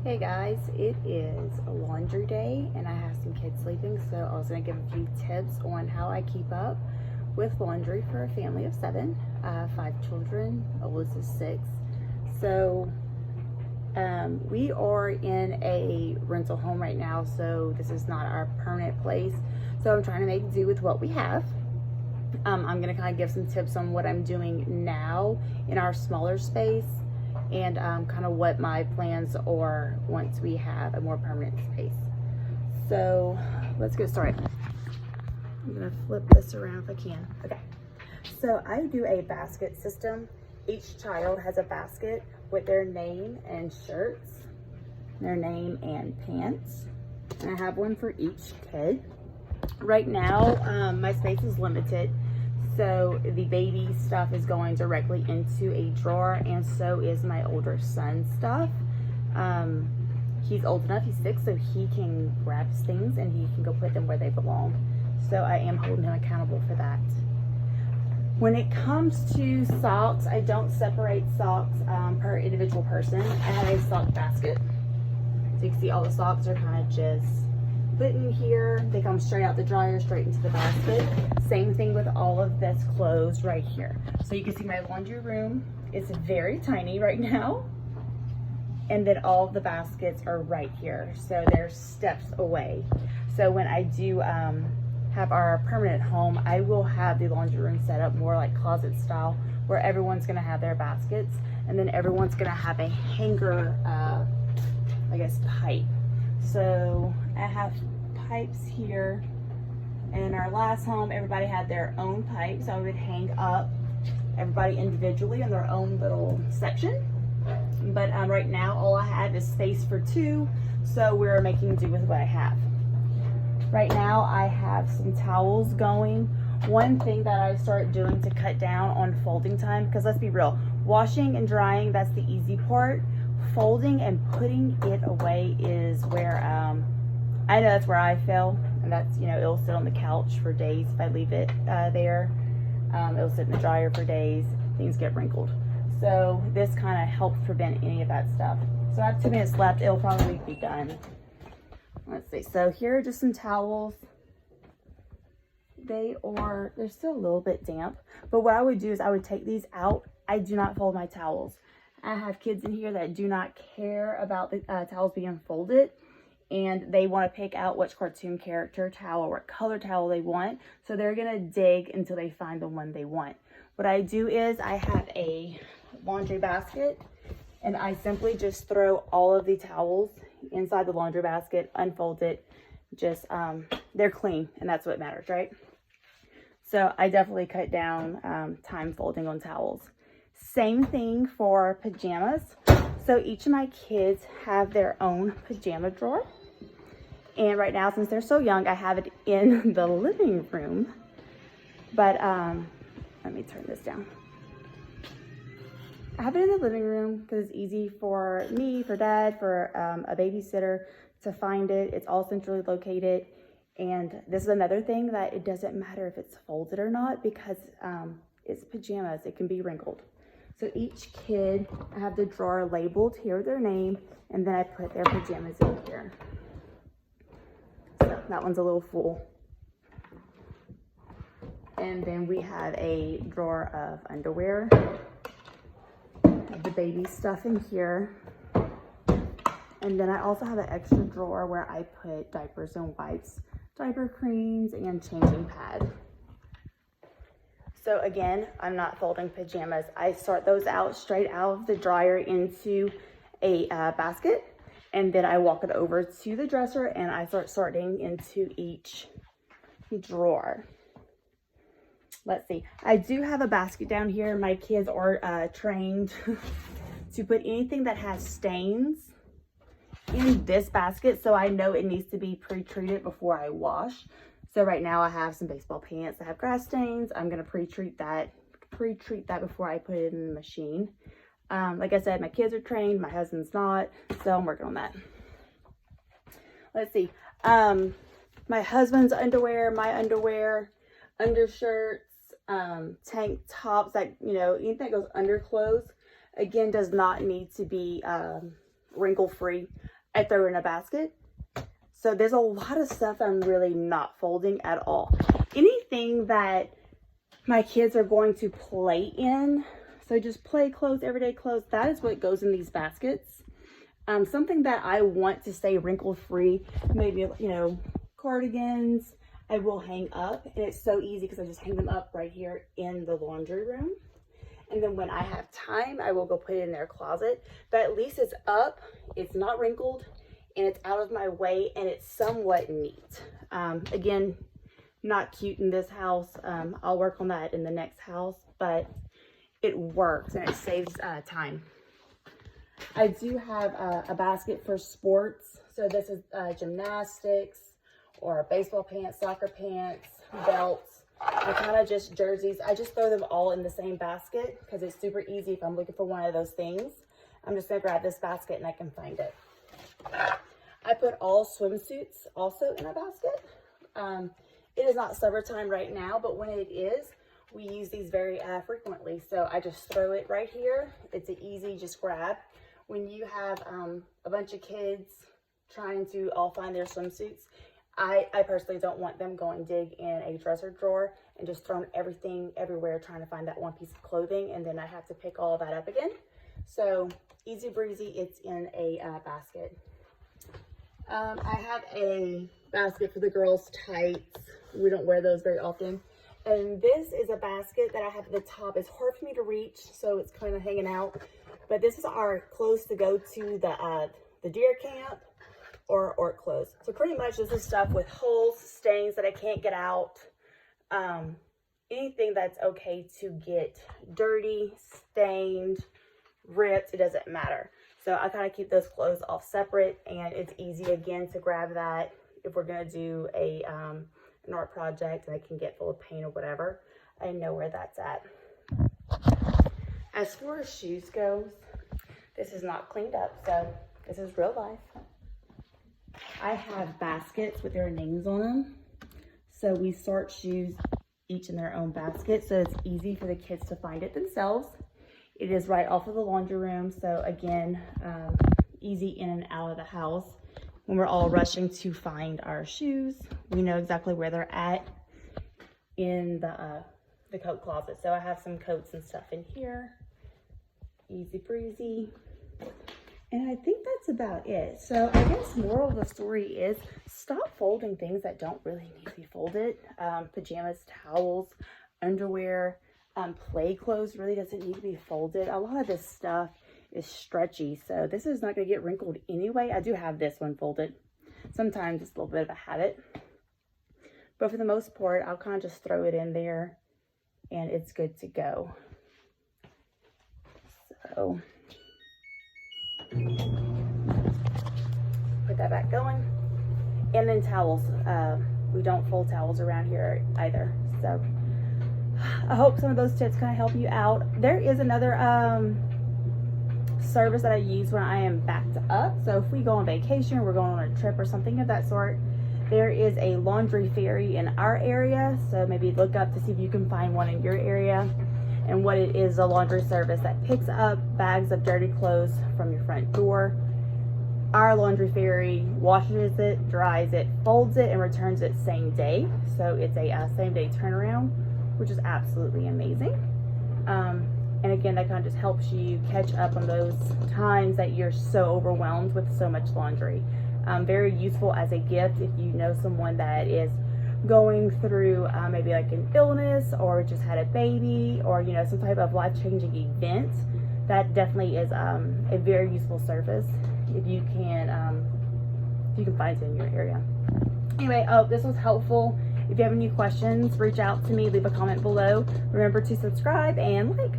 Hey guys, it is a laundry day and I have some kids sleeping, so I was going to give a few tips on how I keep up with laundry for a family of 7. I have 5 children, oldest is 6. So we are in a rental home right now, so this is not our permanent place. So I'm trying to make do with what we have. I'm going to kind of give some tips on what I'm doing now in our smaller space, and kind of what my plans are once we have a more permanent space. So let's get started. I'm gonna flip this around if I can. Okay, so I do a basket system. Each child has a basket with their name and shirts, their name and pants, and I have one for each kid. Right now, my space is limited, so the baby stuff is going directly into a drawer, and so is my older son's stuff. He's old enough, he's 6, so he can grab his things and he can go put them where they belong. So I am holding him accountable for that. When it comes to socks, I don't separate socks per individual person. I have a sock basket. So you can see all the socks are kind of just put in here. They come straight out the dryer, straight into the basket. Same thing with all of this clothes right here. So you can see my laundry room is very tiny right now. And then all of the baskets are right here. So they're steps away. So when I do have our permanent home, I will have the laundry room set up more like closet style, where everyone's gonna have their baskets, and then everyone's gonna have a hanger, I guess, pipe. So I have pipes here. In our last home, everybody had their own pipe, so I would hang up everybody individually in their own little section. But right now, all I have is space for 2, so we're making do with what I have. Right now, I have some towels going. One thing that I start doing to cut down on folding time, because let's be real, washing and drying, that's the easy part. Folding and putting it away is where I know that's where I fail, and that's, you know, it'll sit on the couch for days if I leave it there. It'll sit in the dryer for days, things get wrinkled. So this kind of helps prevent any of that stuff. So I have 2 minutes left, it'll probably be done. Let's see, so here are just some towels. They're still a little bit damp, but what I would do is I would take these out. I do not fold my towels. I have kids in here that do not care about the towels being folded, and they want to pick out which cartoon character towel or what color towel they want. So they're gonna dig until they find the one they want. What I do is I have a laundry basket, and I simply just throw all of the towels inside the laundry basket, unfold it, just they're clean, and that's what matters, right? So I definitely cut down time folding on towels. Same thing for pajamas. So each of my kids have their own pajama drawer, and right now, since they're so young, I have it in the living room. But let me turn this down. I have it in the living room because it's easy for me, for dad, for a babysitter to find it. It's all centrally located. And this is another thing, that it doesn't matter if it's folded or not, because it's pajamas, it can be wrinkled. So each kid, I have the drawer labeled here, their name, and then I put their pajamas in here. So that one's a little full. And then we have a drawer of underwear. The baby stuff in here, and then I also have an extra drawer where I put diapers and wipes, diaper creams, and changing pad. So again, I'm not folding pajamas. I sort those out straight out of the dryer into a basket, and then I walk it over to the dresser and I start sorting into each drawer. Let's see, I do have a basket down here. My kids are trained to put anything that has stains in this basket, so I know it needs to be pre-treated before I wash. So right now I have some baseball pants that have grass stains. I'm gonna pre-treat that before I put it in the machine. Like I said, my kids are trained, my husband's not, so I'm working on that. Let's see, my husband's underwear, my underwear, undershirts, tank tops, that, you know, anything that goes under clothes, again, does not need to be wrinkle free. I throw it in a basket. So there's a lot of stuff I'm really not folding at all. Anything that my kids are going to play in, so just play clothes, everyday clothes, that is what goes in these baskets. Something that I want to stay wrinkle free, maybe, you know, cardigans, I will hang up, and it's so easy because I just hang them up right here in the laundry room. And then when I have time, I will go put it in their closet, but at least it's up, it's not wrinkled, and it's out of my way, and it's somewhat neat. Again, not cute in this house. I'll work on that in the next house, but it works and it saves time. I do have a basket for sports. So this is gymnastics or baseball pants, soccer pants, belts. I kind of just jerseys. I just throw them all in the same basket because it's super easy if I'm looking for one of those things. I'm just gonna grab this basket and I can find it. I put all swimsuits also in a basket. It is not summertime right now, but when it is, we use these very frequently. So I just throw it right here. It's an easy just grab. When you have a bunch of kids trying to all find their swimsuits, I personally don't want them going dig in a dresser drawer and just throwing everything everywhere trying to find that one piece of clothing, and then I have to pick all of that up again. So easy breezy, it's in a basket. I have a basket for the girls' tights. We don't wear those very often. And this is a basket that I have at the top. It's hard for me to reach, so it's kind of hanging out. But this is our clothes to go to the deer camp or orc clothes. So pretty much this is stuff with holes, stains that I can't get out. Anything that's okay to get dirty, stained, ripped, it doesn't matter. So I kind of keep those clothes all separate, and it's easy again to grab that if we're gonna do an art project and I can get full of paint or whatever. I know where that's at. As far as shoes goes, this is not cleaned up, so this is real life. I have baskets with their names on them. So we sort shoes each in their own basket, so it's easy for the kids to find it themselves. It is right off of the laundry room, so again, easy in and out of the house. When we're all rushing to find our shoes, we know exactly where they're at in the coat closet. So I have some coats and stuff in here. Easy breezy. And I think that's about it. So I guess moral of the story is stop folding things that don't really need to be folded. Pajamas, towels, underwear, play clothes really doesn't need to be folded. A lot of this stuff is stretchy, so this is not going to get wrinkled anyway. I do have this one folded. Sometimes it's a little bit of a habit, but for the most part, I'll kind of just throw it in there and it's good to go. So put that back going. And then towels. We don't fold towels around here either. So I hope some of those tips kind of help you out. There is another service that I use when I am backed up. So if we go on vacation, we're going on a trip or something of that sort, there is a Laundry Fairy in our area. So maybe look up to see if you can find one in your area. And what it is, a laundry service that picks up bags of dirty clothes from your front door. Our Laundry Fairy washes it, dries it, folds it, and returns it same day. So it's a same day turnaround, which is absolutely amazing. And again, that kind of just helps you catch up on those times that you're so overwhelmed with so much laundry. Very useful as a gift if you know someone that is going through maybe like an illness or just had a baby or, you know, some type of life-changing event. That definitely is a very useful service if you can find it in your area. Anyway, I hope this was helpful. If you have any questions, reach out to me, leave a comment below. Remember to subscribe and like.